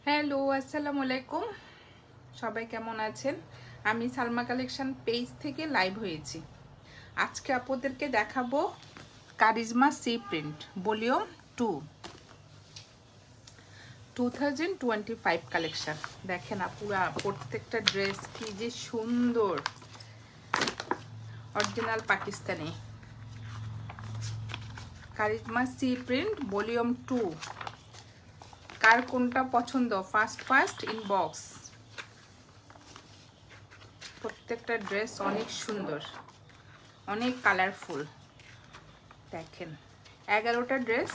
Hello, আসসালামু আলাইকুম। সবাই কেমন আছেন? আমি সালমা কালেকশন পেজ থেকে লাইভ হয়েছি। আজকে আপনাদেরকে দেখাবো Charizma C print volume 2 2025 collection. দেখেন আপুরা, প্রত্যেকটা ড্রেস কি যে সুন্দর, original Pakistani. Charizma C print volume 2। কার কোনটা পছন্দ ফার্স্ট ইনবক্স। প্রত্যেকটা ড্রেস অনেক সুন্দর, অনেক কালারফুল। দেখেন 11টা ড্রেস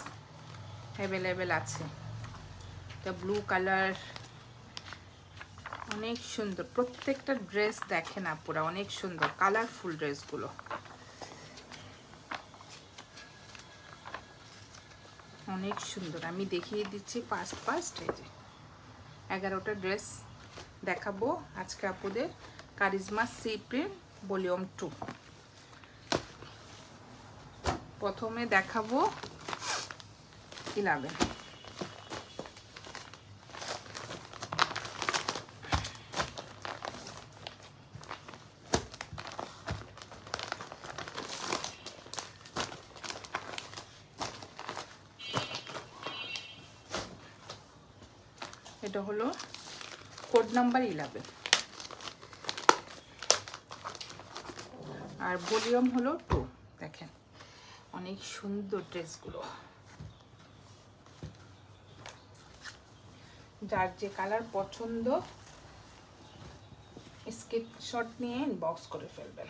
অ্যাভেলেবেল আছে। এটা ব্লু কালার, অনেক সুন্দর প্রত্যেকটা ড্রেস। দেখেন আপুরা, অনেক সুন্দর কালারফুল ড্রেসগুলো। অনেক সুন্দর। আমি দেখিয়ে দিচ্ছি ফার্স্ট। এই যে 11টা ড্রেস দেখাবো আজকে আপুদের কারিজমা সি প্রিন্ট ভলিউম 2। প্রথমে দেখাবো 11। এটা হলো কোড নাম্বার 11 আর ভলিউম হলো 2। দেখেন অনেক সুন্দর ড্রেসগুলো। যার যে কালার পছন্দ স্ক্রিনশট নিয়ে ইনবক্স করে ফেলবেন।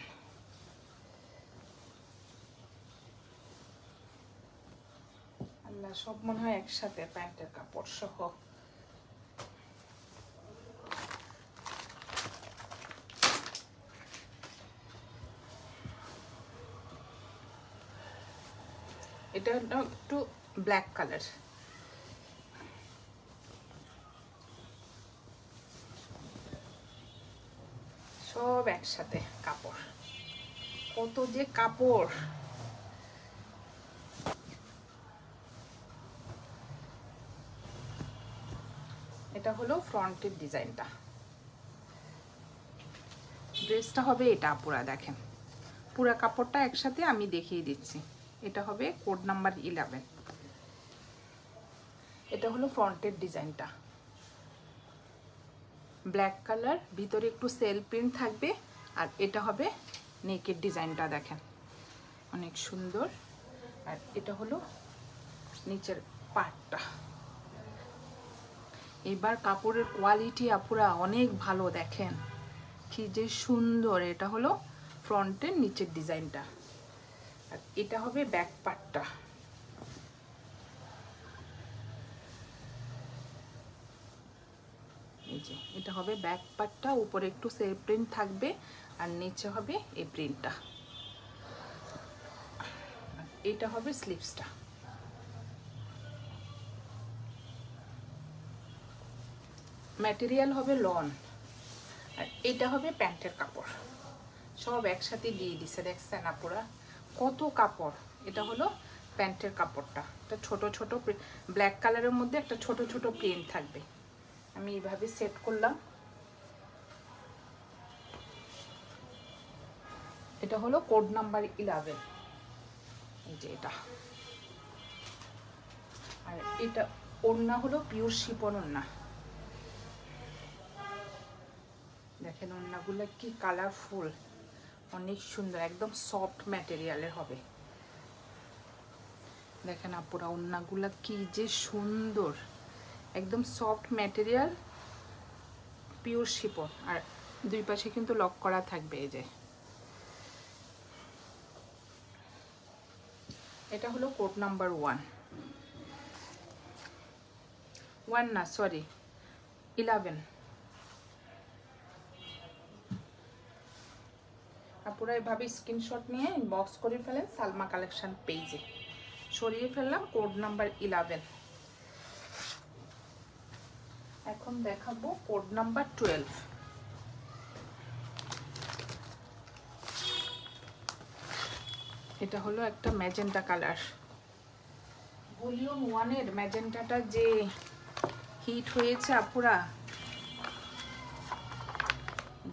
আল্লাহ, সব মনে হয় একসাথে, প্যান্টের কাপড় সহ। এটা একটু ব্ল্যাক কালার। সব একসাথে কাপড়, কত যে কাপড়। এটা হলো ফ্রন্টের ডিজাইনটা। ড্রেসটা হবে এটা পুরা। দেখেন পুরা কাপড়টা একসাথে আমি দেখিয়ে দিচ্ছি। এটা হবে কোড নাম্বার 11। এটা হলো ফ্রন্টের ডিজাইনটা, ব্ল্যাক কালার, ভিতরে একটু সেল প্রিন্ট থাকবে। আর এটা হবে নেকের ডিজাইনটা। দেখেন অনেক সুন্দর। আর এটা হলো নিচের পার্টটা। এবার কাপড়ের কোয়ালিটি আপুরা অনেক ভালো। দেখেন কি যে সুন্দর। এটা হলো ফ্রন্টের নিচের ডিজাইনটা। আর এটা হবে ব্যাক পার্টটা। এই যে এটা হবে ব্যাক পার্টটা, উপরে একটু সেল প্রিন্ট থাকবে আর নিচে হবে এই প্রিন্টটা। এটা হবে স্লিভসটা। ম্যাটেরিয়াল হবে লন। আর এটা হবে প্যান্টের কাপড়। সব একসাথে দিয়ে দিছে। দেখছেন আপুরা কত কাপড়। এটা হলো প্যান্টের কাপড়টা। এটা ছোট ছোট ব্ল্যাক কালারের মধ্যে একটা ছোট ছোট প্রিন্ট থাকবে। আমি এইভাবে সেট করলাম। এটা হলো কোড নাম্বার 11। এই যে এটা। আর এটা ওড়না হলো পিওর শিফন ওড়না। দেখেন ওড়নাগুলো কি কালারফুল, অনেক সুন্দর, একদম সফট ম্যাটেরিয়ালের হবে। দেখেন আপুরা ওড়নাগুলো কি যে সুন্দর, একদম সফট ম্যাটেরিয়াল, পিওর শিফন। আর দুই পাশে কিন্তু লক করা থাকবে। এই যে এটা হলো কোড নাম্বার 1 না, সরি 11। আপুরা এভাবে স্ক্রিনশট নিয়ে ইনবক্স করে ফেলেন সালমা কালেকশন পেজে। সরিয়ে ফেললাম কোড নাম্বার 11। এখন দেখাবো কোড নাম্বার 12। এটা হলো একটা ম্যাজেন্টা কালার। ভলিউম 1 এর ম্যাজেন্টাটা যে হিট হয়েছে আপুরা।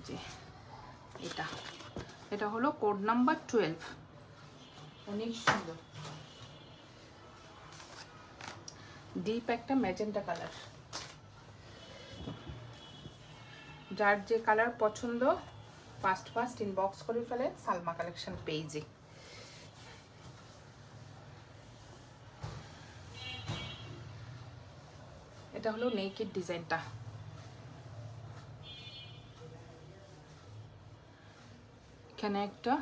যে এটা হলো কোড নাম্বার 12, অনেক সুন্দর ডিপ একটা ম্যাজেন্টা কালার। যার যে কালার পছন্দ ফার্স্ট ইনবক্স করে ফেলেন সালমা কালেকশন পেজে। এটা হলো নেকেড ডিজাইনটা। এখানে একটা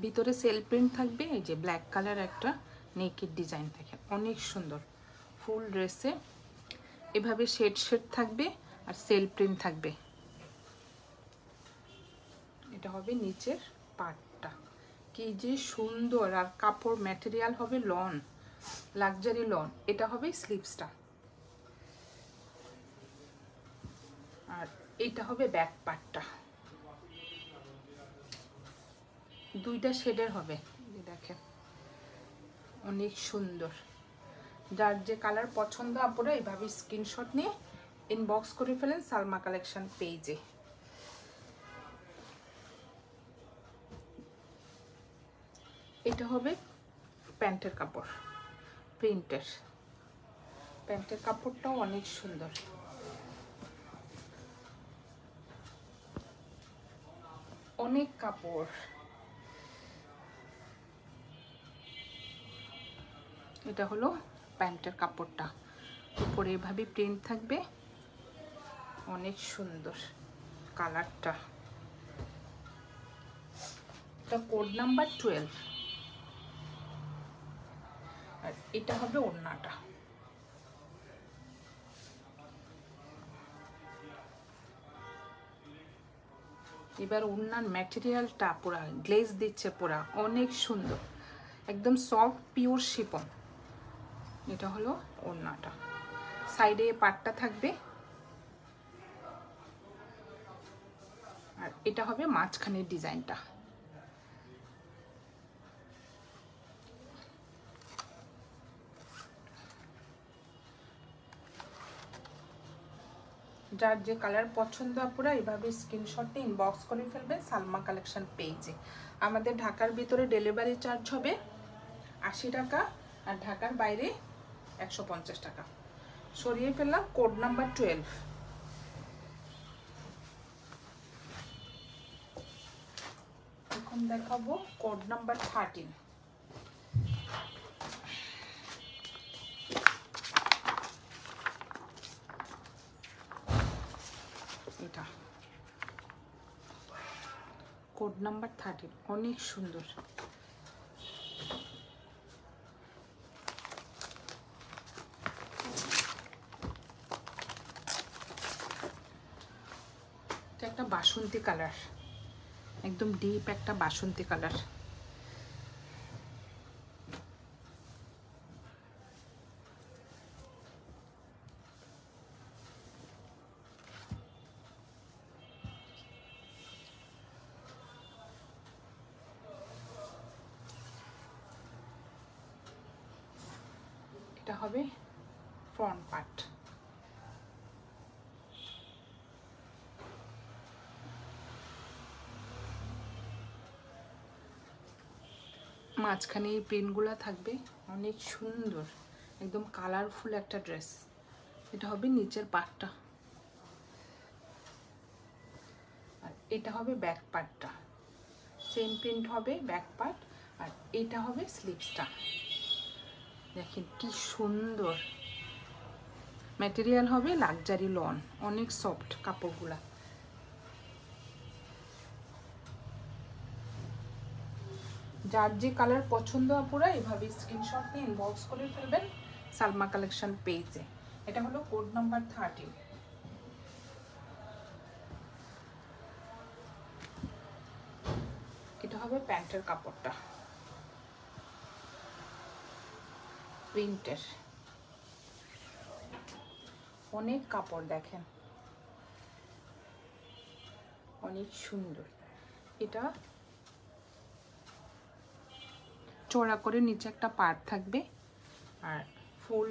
ভিতরে সেল প্রিন্ট থাকবে, এই যে ব্ল্যাক কালার একটা নেকেড ডিজাইন থাকে, অনেক সুন্দর। ফুল ড্রেসে এভাবে শেড থাকবে আর সেল প্রিন্ট থাকবে। এটা হবে নিচের পার্টটা, কি যে সুন্দর। আর কাপড় ম্যাটেরিয়াল হবে লন, লাক্সারি লন। এটা হবে স্লিভসটা, আর এটা হবে ব্যাক পার্টটা। দুইটা শেডের হবে, দেখেন অনেক সুন্দর। যার যে কালার পছন্দ আপনারা এইভাবে স্ক্রিনশট নিয়ে ইনবক্স করে ফেলেন সালমা কালেকশন পেজে। এটা হবে প্যান্টের কাপড়, প্রিন্টের। প্যান্টের কাপড়টাও অনেক সুন্দর, অনেক কাপড়। এটা হলো প্যান্টের কাপড়টা, উপরে এভাবে প্রিন্ট থাকবে, অনেক সুন্দর কালারটা। এটা কোড নাম্বার 12। আর এটা হবে ওড়নাটা। এবার ওড়নার ম্যাটেরিয়ালটা পুরা গ্লেজ দিচ্ছে, পুরা অনেক সুন্দর, একদম সফট পিওর শিফন। এটা হলো ওড়নাটা, সাইডে পাটটা থাকবে। আর এটা হবে মাঝখানের ডিজাইনটা। যার যে কালার পছন্দ আপনারা এভাবে স্ক্রিনশটে ইনবক্স করে ফেলবেন সালমা কালেকশন পেজে। আমাদের ঢাকার ভিতরে ডেলিভারি চার্জ হবে 80 টাকা, আর ঢাকার বাইরে 150 টাকা। সরিয়ে ফেললাম কোড নাম্বার 12। এখন দেখাবো কোড নাম্বার 13। এটা কোড নাম্বার 13, অনেক সুন্দর। এটা একটা বাসন্তী কালার, একদম ডিপ একটা বাসন্তী কালার। এটা হবে ফ্রন্ট পার্ট। মাঝখানে এই প্রিন্টগুলো থাকবে, অনেক সুন্দর, একদম কালারফুল একটা ড্রেস। এটা হবে নিচের পার্টটা, আর এটা হবে ব্যাক পার্টটা। সেম প্রিন্ট হবে ব্যাক পার্ট, আর এটা হবে স্লিভসটা। দেখেন কি সুন্দর ম্যাটেরিয়াল হবে, লাক্সারি লন, অনেক সফট কাপড়গুলা। যার যে কালার পছন্দ আপুরা এভাবে স্ক্রিনশট নিয়ে ইনবক্স করে ফেলবেন সালমা কালেকশন পেজে। এটা হলো কোড নাম্বার 13। এটা হবে প্যান্টের কাপড়টা, প্রিন্টের, অনেক কাপড় দেখেন, অনেক সুন্দর। এটা চড়া করে নিচে একটা পার্ট থাকবে, আর ফুল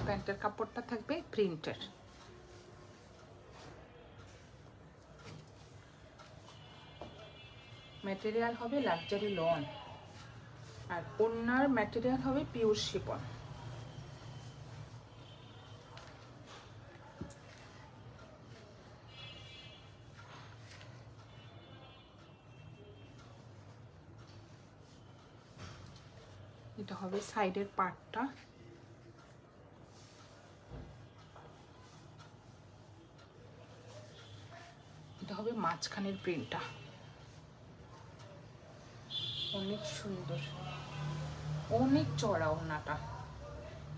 প্যান্টের কাপড়টা থাকবে প্রিন্টের। ম্যাটেরিয়াল হবে লাক্সারি লন, আর ওড়নার ম্যাটেরিয়াল হবে পিওর শিফন। এটা হবে সাইডের পার্টটা। এটা হবে মাঝখানের প্রিন্টটা, অনেক সুন্দর, অনেক চড়া ওড়নাটা।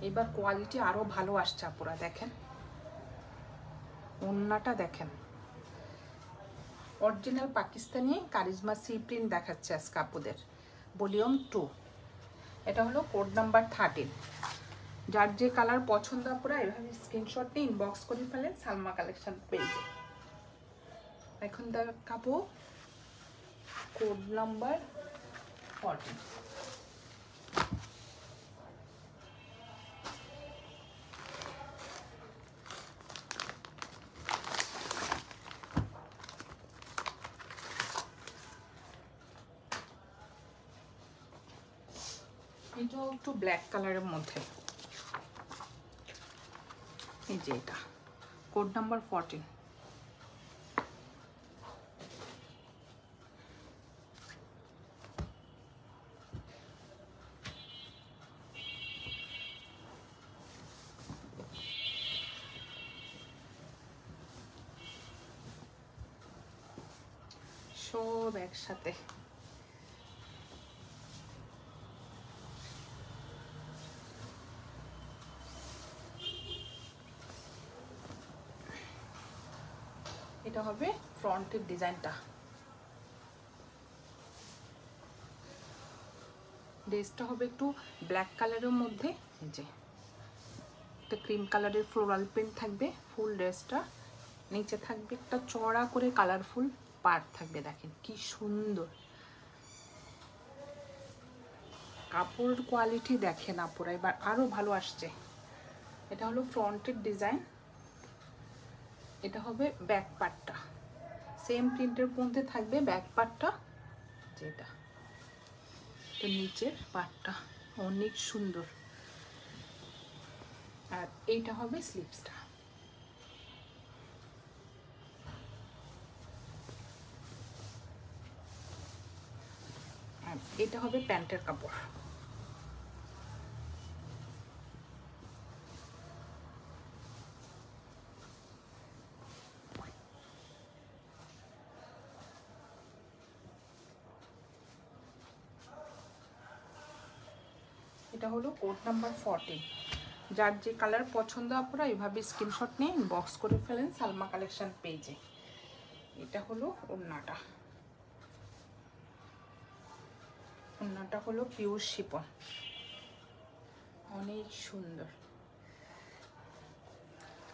এবার কোয়ালিটি আরো ভালো আসছে আপুরা, দেখেন ওড়নাটা দেখেন। Original Pakistani Charizma C print দেখাচ্ছে আজকে আপুদের, ভলিউম 2। এটা হলো কোড নাম্বার 13। যার যে কালার পছন্দ আপুরা এভাবে স্ক্রিনশট নিয়ে ইনবক্স করে ফেলেন সালমা কালেকশন পেজে। এখন দেখাবো কোড নাম্বার 14। এটাও একটু ব্ল্যাক কালারের মধ্যে, এই যে এটা কোড নাম্বার 14। সব একসাথে, এটা হবে ফ্রন্টের ডিজাইনটা। ড্রেসটা হবে একটু ব্ল্যাক কালারের মধ্যে, এই যে একটা ক্রিম কালারের ফ্লোরাল প্রিন্ট থাকবে ফুল ড্রেসটা। নিচে থাকবে একটা চড়া করে কালারফুল পার্ট থাকবে, দেখেন কি সুন্দর কাপড় কোয়ালিটি দেখেন আপুরা, এবার আরো ভালো আসছে। এটা হলো ফ্রন্টের ডিজাইন, এটা হবে ব্যাক পার্টটা, সেম প্রিন্টের মধ্যে থাকবে ব্যাক পার্টটা যেটা। তো নিচের পার্টটা অনেক সুন্দর, আর এইটা হবে স্লিভসটা। আর এটা হবে প্যান্টের কাপড়। এটা হলো কোড নাম্বার 14। যার যে কালার পছন্দ আপনারা এইভাবে স্ক্রিনশট নিয়ে ইনবক্স করে ফেলেন সালমা কালেকশন পেজে। এটা হলো ওড়নাটা, ওড়নাটা হলো পিওর শিফন, অনেক সুন্দর।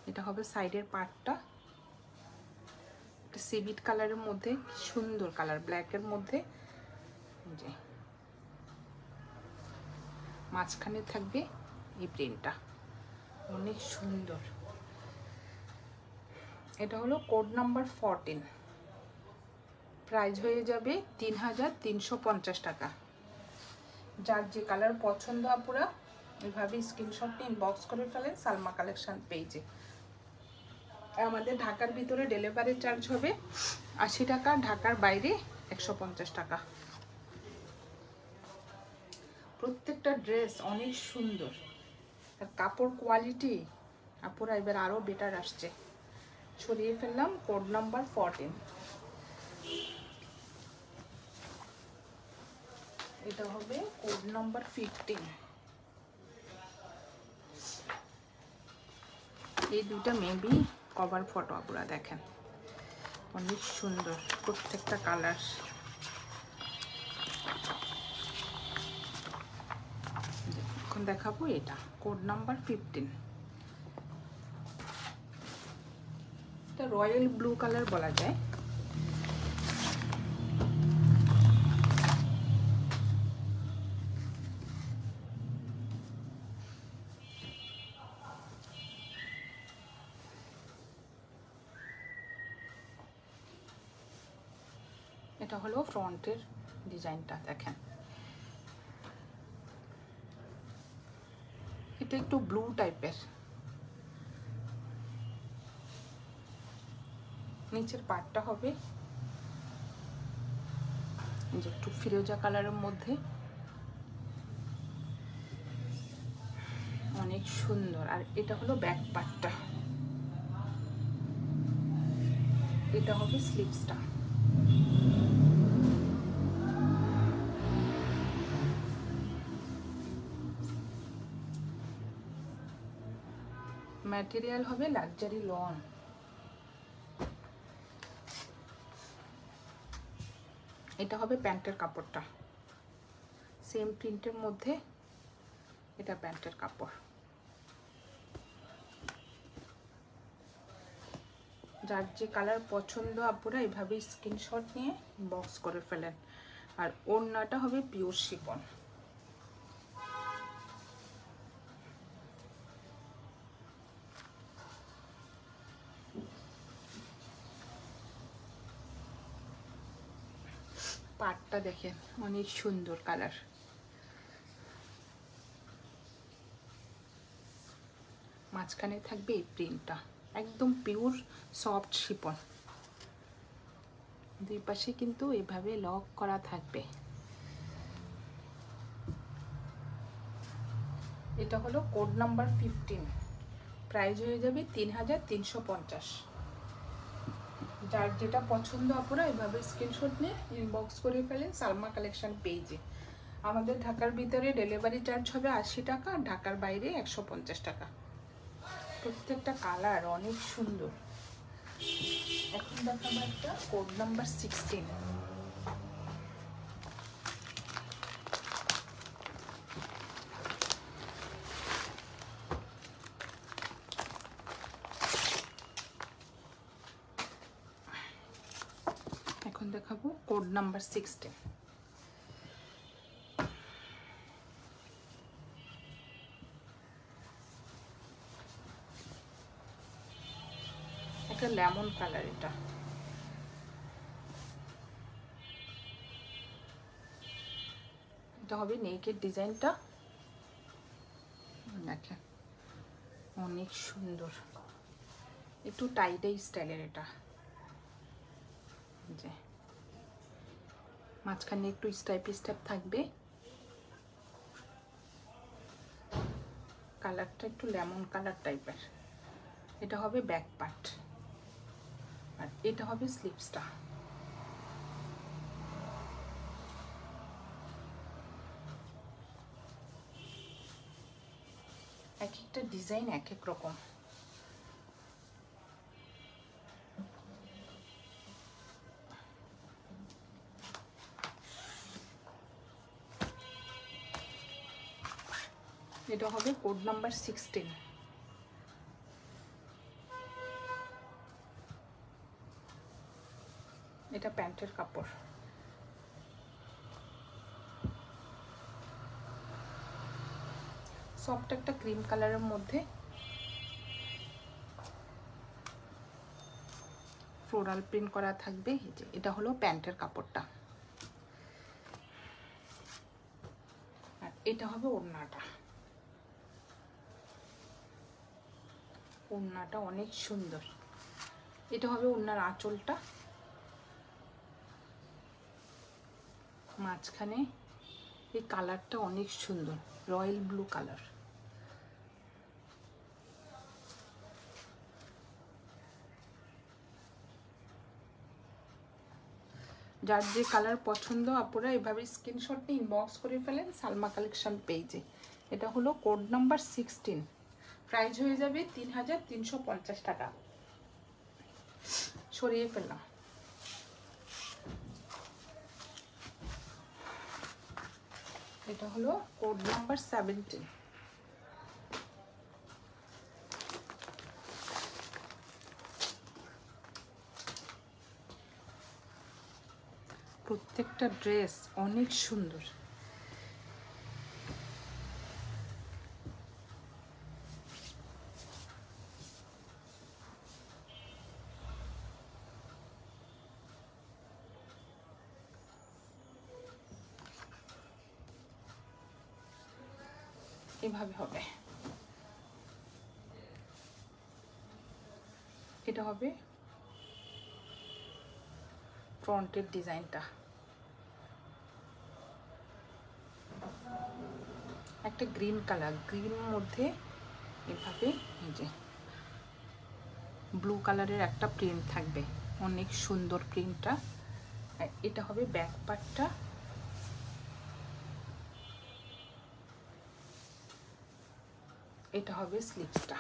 এটা হবে সাইডের পার্টটা, একটা সিভিট কালারের মধ্যে, সুন্দর কালার ব্ল্যাকের মধ্যে, যে মাঝখানে থাকবে এই প্রিন্টটা, অনেক সুন্দর। এটা হলো কোড নাম্বার 14, প্রাইস হয়ে যাবে 3350 টাকা। যার যে কালার পছন্দ আপুরা এইভাবে স্ক্রিনশট নিয়ে ইনবক্স করে ফেলেন সালমা কালেকশন পেজে। আমাদের ঢাকার ভিতরে ডেলিভারি চার্জ হবে 80 টাকা, ঢাকার বাইরে 150 টাকা। প্রত্যেকটা ড্রেস অনেক সুন্দর, আর কাপড় কোয়ালিটি আপুরা এবার আরো বেটার আসছে। ছড়িয়ে ফেললাম কোড নাম্বার 14। এটা হবে কোড নাম্বার 15। এই দুইটা মেবি কভার ফটো আপুরা দেখেন, অনেক সুন্দর প্রত্যেকটা কালার। এখন দেখাবো এটা কোড নাম্বার 15। এটা রয়্যাল ব্লু কালার বলা যায়। এটা হলো ফ্রন্টের ডিজাইনটা, দেখেন এটা একটু ব্লু টাইপের। নিচের পাটটা হবে যে একটু ফিরোজা কালারের মধ্যে, অনেক সুন্দর। আর এটা হলো ব্যাক পার্টটা, এটা হবে স্লিভসটা। ম্যাটেরিয়াল হবে লাক্সারি লন। এটা হবে প্যান্টের কাপড়টা, সেম প্রিন্টের মধ্যে এটা প্যান্টের কাপড়। যার যে কালার পছন্দ আপনারা এভাবে স্ক্রিনশট নিয়ে বক্স করে ফেলেন। আর ওড়নাটা হবে পিওর শিফন। পাটটা দেখেন অনেক সুন্দর কালার। মাঝখানে থাকবে এই প্রিন্টটা, একদম পিওর সফট শিফন। দুই পাশে কিন্তু এভাবে লক করা থাকবে। এটা হলো কোড নাম্বার 15, প্রাইস হয়ে যাবে 3350। যার যেটা পছন্দ আপনারা এভাবে স্ক্রিনশট নিয়ে ইনবক্স করে ফেলেন সালমা কালেকশন পেজে। আমাদের ঢাকার ভিতরে ডেলিভারি চার্জ হবে 80 টাকা, ঢাকার বাইরে 150 টাকা। প্রত্যেকটা কালার অনেক সুন্দর। এখন দেখাবো একটা কোড নাম্বার 16। এখন দেখাবো কোড নাম্বার 16। একটা লেমন কালার, এটা হবে নেকের ডিজাইনটা, দেখেন অনেক সুন্দর, একটু টাইডাই স্টাইলের। এটা যে মাঝখানে একটু স্টেপ স্টেপ থাকবে, কালারটা একটু লেমন কালার টাইপের। এটা হবে ব্যাক পার্ট, আর এটা হবে স্লিভসটা। এক একটা ডিজাইন এক এক রকম। এটা হবে কোড নাম্বার 16। এটা প্যান্টের কাপড়। সফট একটা ক্রিম কালারের মধ্যে ফ্লোরাল প্রিন্ট করা থাকবে। এটা হলো প্যান্টের কাপড়টা, আর এটা হবে ওড়নাটা। ওড়নাটা অনেক সুন্দর। এটা হবে ওড়নার আঁচলটা, মাঝখানে এই কালারটা অনেক সুন্দর, রয়্যাল ব্লু কালার। যার যে কালার পছন্দ আপনারা এভাবে স্ক্রিনশট নিয়ে ইনবক্স করে ফেলেন সালমা কালেকশন পেজে। এটা হলো কোড নাম্বার 16, প্রাইস হয়ে যাবে 3350 টাকা। সরিয়ে ফেললাম। এটা হলো কোড নাম্বার 17। প্রত্যেকটা ড্রেস অনেক সুন্দর। এভাবে হবে। এটা হবে ফ্রন্টের ডিজাইনটা, একটা গ্রিন কালার, গ্রিন মধ্যে এভাবে এই যে ব্লু কালারের একটা প্রিন্ট থাকবে, অনেক সুন্দর প্রিন্টটা। আর এটা হবে ব্যাক পার্টটা, এটা হবে স্লিভসটা।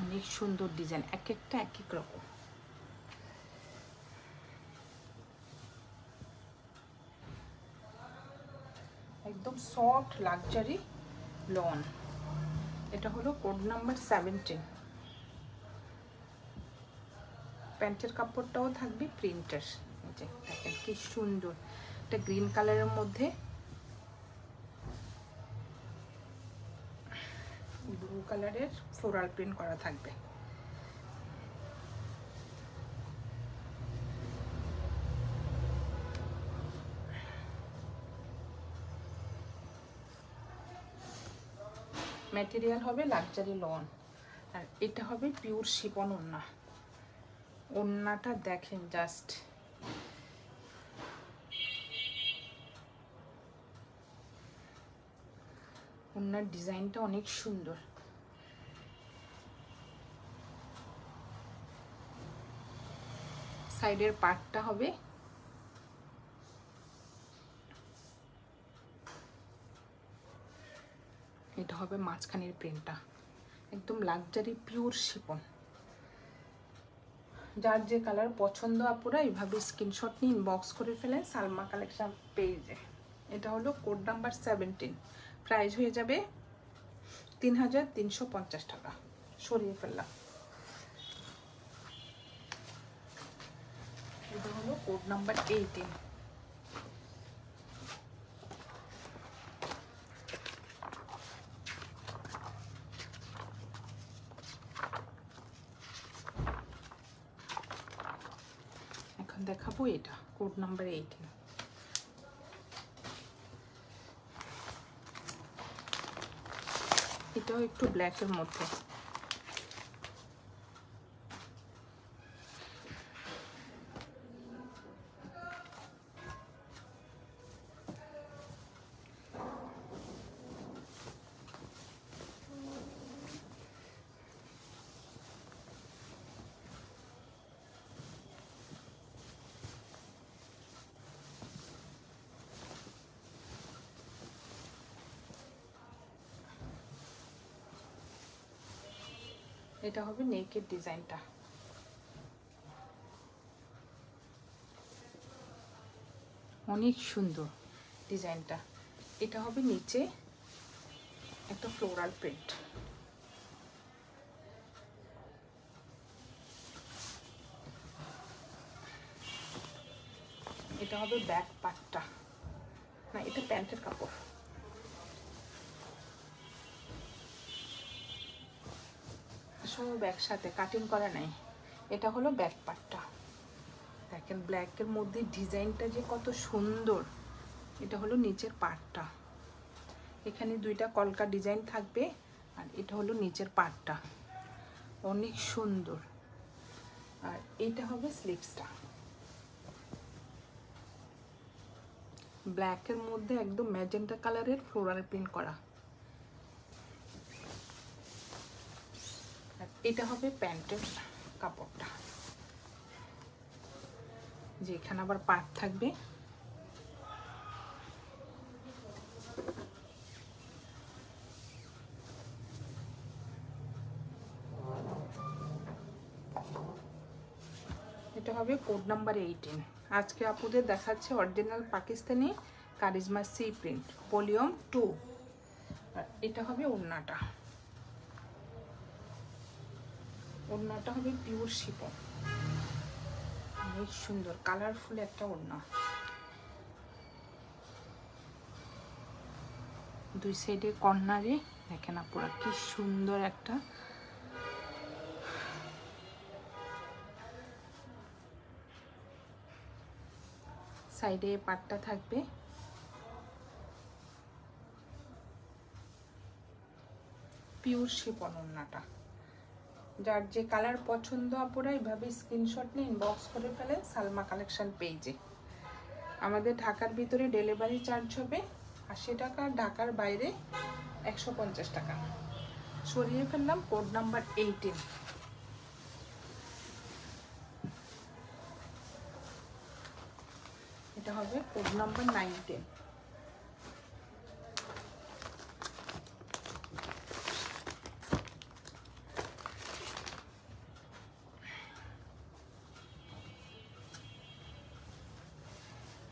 অনেক সুন্দর ডিজাইন, এক একটা এক এক রকম। একদম সফট লাক্সারি লন। এটা হলো কোড নাম্বার 17। প্যান্টের কাপড়টাও থাকবে প্রিন্টের। এই যে দেখেন কি সুন্দর, এটা গ্রিন কালারের মধ্যে ব্লু কালারের ফ্লোরাল প্রিন্ট করা থাকবে। ম্যাটেরিয়াল হবে লাক্সারি লন। আর এটা হবে পিওর শিফন ওড়না। ওড়নাটা দেখেন জাস্ট, ওড়নার ডিজাইনটা অনেক সুন্দর। সাইডের পার্টটা হবে এটা হবে মাঝখানের প্রিন্টটা, একদম লাক্সারি পিওর শিফন। যার যে কালার পছন্দ আপুরা এইভাবে স্ক্রিনশট নিয়ে ইনবক্স করে ফেলেন সালমা কালেকশন পেজে। এটা হলো কোড নাম্বার 17। প্রাইস হয়ে যাবে 3350 টাকা। সরিয়ে ফেললাম। এটা হলো কোড নাম্বার 18। এখন দেখাবো এটা কোড নাম্বার 18। এটাও একটু ব্ল্যাকের মধ্যে। এটা হবে নেকের ডিজাইনটা, অনেক সুন্দর ডিজাইনটা। এটা হবে নিচে একটা ফ্লোরাল প্রিন্ট। এটা হবে ব্যাক পার্টটা, না এটা প্যান্টের কাপড়। সব একসাথে কাটিং করা নাই। এটা হলো ব্যাক পার্টটা, দেখেন ব্ল্যাকের মধ্যে ডিজাইনটা যে কত সুন্দর। এটা হলো নিচের পার্টটা, এখানে দুইটা কলকা ডিজাইন থাকবে। আর এটা হলো নিচের পার্টটা, অনেক সুন্দর। আর এটা হবে স্লিভসটা, ব্ল্যাকের মধ্যে একদম ম্যাজেন্টা কালারের ফ্লোরাল প্রিন্ট করা। আর এটা হবে প্যান্টের কাপড়টা, যে এখানে আবার পার্ট থাকবে। এটা হবে কোড নাম্বার 18। আজকে আপুদের দেখাচ্ছে original Pakistani Charizma C print volume 2। আর এটা হবে ওড়নাটা, ওড়নাটা হবে পিওর শিফন, অনেক সুন্দর কালারফুল একটা ওড়না। দুই সাইডে কর্নারে দেখেন আপুরা কি সুন্দর একটা সাইডে পাটটা থাকবে। পিওর শিফন ওড়নাটা। যার যে কালার পছন্দ আপুরা এইভাবে স্ক্রিনশট নিয়ে ইনবক্স করে ফেলেন সালমা কালেকশন পেজে। আমাদের ঢাকার ভিতরে ডেলিভারি চার্জ হবে 80 টাকা, ঢাকার বাইরে 150 টাকা। সরিয়ে ফেললাম কোড নাম্বার 18। এটা হবে কোড নাম্বার 19।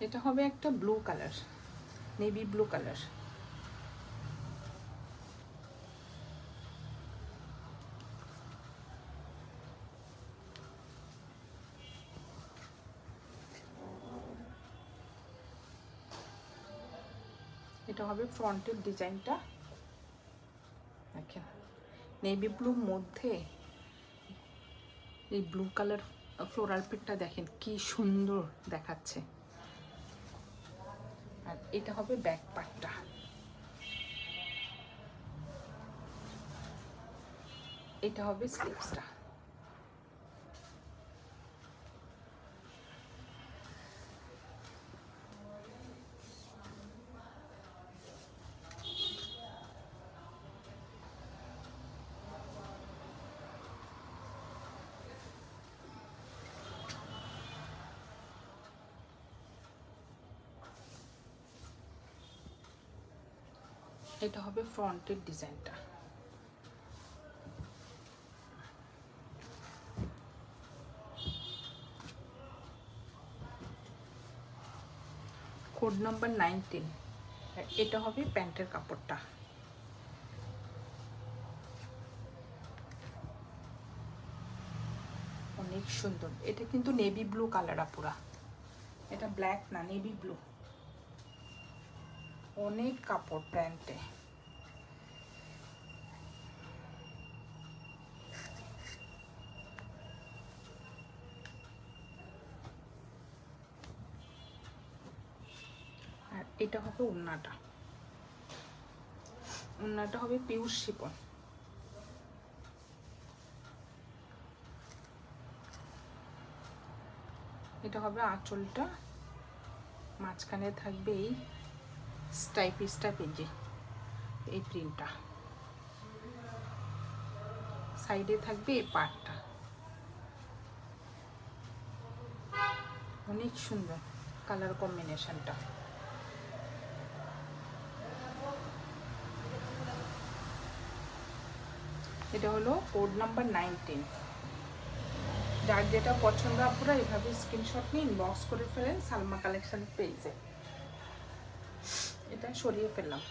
এটা হবে একটা blue colour, navy blue colour. এটা হবে ফ্রন্টের ডিজাইনটা। দেখেন নেভি ব্লুর মধ্যে এই ব্লু কালার ফ্লোরাল প্রিন্টটা দেখেন কি সুন্দর দেখাচ্ছে। আর এটা হবে ব্যাক পার্টটা। এটা হবে স্লিভসটা। এটা হবে ফ্রন্টের ডিজাইনটা। Code number 19। এটা হবে প্যান্টের কাপড়টা। অনেক সুন্দর। এটা কিন্তু নেভি ব্লু কালার আপুরা, এটা ব্ল্যাক না, নেভি ব্লু। অনেক কাপড় প্যান্টে। আর এটা হবে ওড়নাটা। ওড়নাটা হবে পিওর শিফন। এটা হবে আঁচলটা, মাঝখানে থাকবে এই স্টাইপেজে এই প্রিন্টটা, সাইডে থাকবে এই পার্টটা। অনেক সুন্দর কালার কম্বিনেশনটা। এটা হলো কোড নাম্বার 19। যার যেটা পছন্দ আপনারা এইভাবে স্ক্রিনশট নিয়ে ইনবক্স করে ফেলেন সালমা কালেকশন পেজে। এটা সরিয়ে ফেললাম।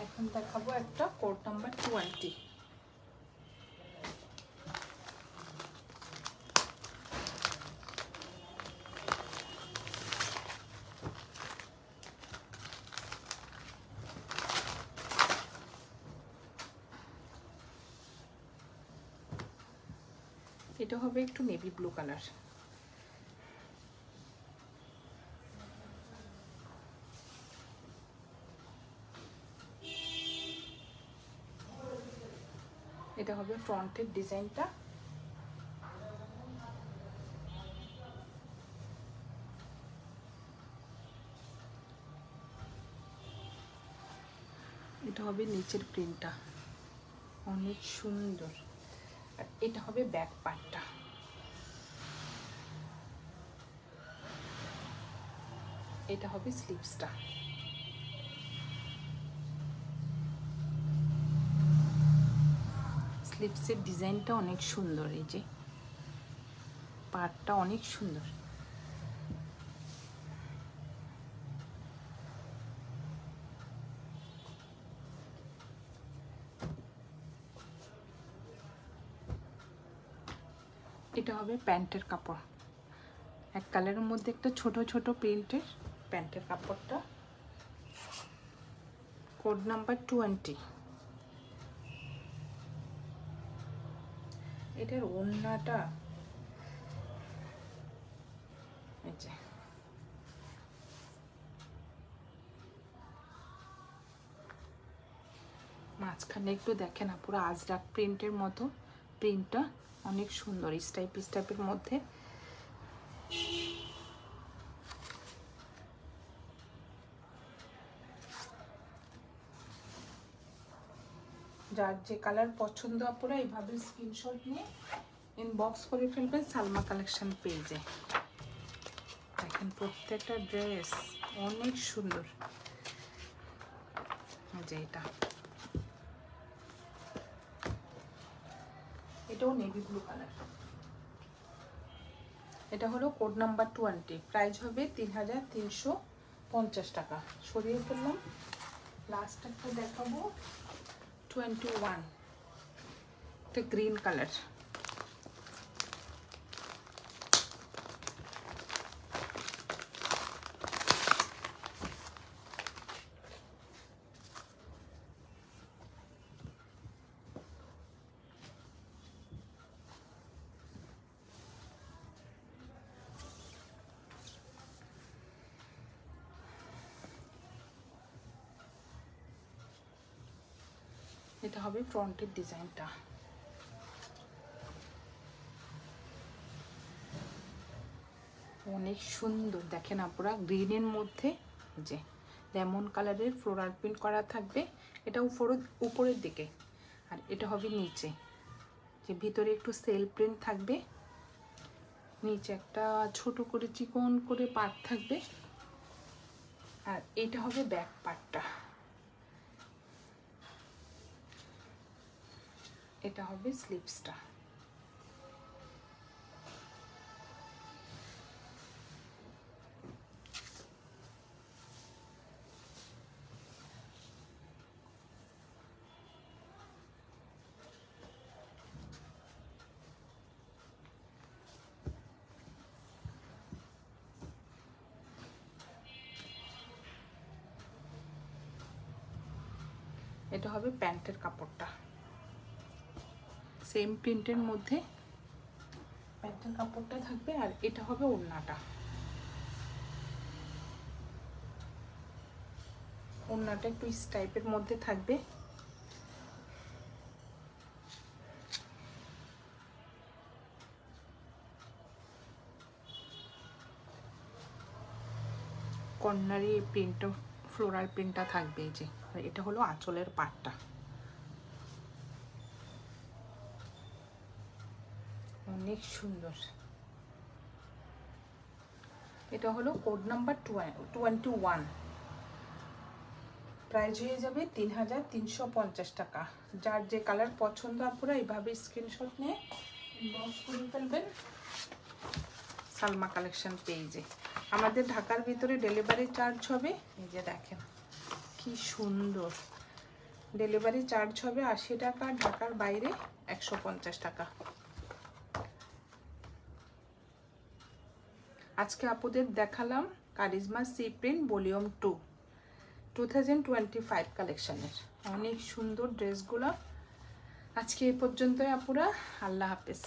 এখন দেখাবো একটা কোড নাম্বার 20। এটা হবে একটু নেভি ব্লু কালার। এটা হবে ফ্রন্টের ডিজাইনটা। এটা হবে নিচের প্রিন্টটা, অনেক সুন্দর। আর এটা হবে ব্যাক পার্টটা। এটা হবে স্লিভসটা। স্লিভসের ডিজাইনটা অনেক সুন্দর, এই যে পার্টটা অনেক সুন্দর। এটা হবে প্যান্টের কাপড়, এক কালারের মধ্যে একটা ছোট ছোট প্রিন্টের প্যান্টের কাপড়টা। Code number 20। এটার ওড়নাটা এই যে মাঝখানে একটু দেখেন না, পুরো আজরাক প্রিন্টের মতো প্রিন্টটা অনেক সুন্দর স্টাইপের মধ্যে। যার যে কালার পছন্দ আপনারা এইভাবে স্ক্রিনশট নিয়ে ইনবক্স করে ফেলবেন সালমা কালেকশন পেজে। দেখেন প্রত্যেকটা ড্রেস অনেক সুন্দর। যে এটাও নেভি ব্লু কালার। এটা হলো কোড নাম্বার 20, প্রাইস হবে 3350 টাকা। সরিয়ে ফেললাম। লাস্ট একটা দেখাবো 21, এটা গ্রিন কালার। এটা হবে ফ্রন্টের ডিজাইনটা। অনেক সুন্দর দেখেন আপনারা, গ্রিনের মধ্যে যে লেমন কালারের ফ্লোরাল প্রিন্ট করা থাকবে। এটা উপরের দিকে, আর এটা হবে নিচে, যে ভিতরে একটু সেল প্রিন্ট থাকবে, নিচে একটা ছোট করে চিকন করে পার্ট থাকবে। আর এটা হবে ব্যাক পার্টটা, এটা হবে স্লিভসটা। এটা হবে প্যান্টের কাপড়টা, সেম প্রিন্টের মধ্যে প্যান্টের কাপড়টা থাকবে। আর এটা হবে ওড়নাটা। ওড়নাটা একটু স্টাইপের মধ্যে থাকবে। কর্নারি প্রিন্ট, ফ্লোরাল প্রিন্টটা থাকবে এই যে। আর এটা হলো আঁচলের পাটটা, অনেক সুন্দর। এটা হলো কোড নাম্বার 21, প্রাইস হয়ে যাবে 3350 টাকা। যার যে কালার পছন্দ আপনারা এইভাবে স্ক্রিনশট নিয়ে ইনবক্স করে ফেলবেন সালমা কালেকশন পেজে। আমাদের ঢাকার ভিতরে ডেলিভারি চার্জ হবে, এই যে দেখেন কি সুন্দর, ডেলিভারি চার্জ হবে 80 টাকা, ঢাকার বাইরে 150 টাকা। আজকে আপুদের দেখালাম কারিজমা সি প্রিন্ট ভলিউম 2 2025 কালেকশনের অনেক সুন্দর ড্রেসগুলো। আজকে এই পর্যন্তই আপুরা, আল্লাহ হাফেজ।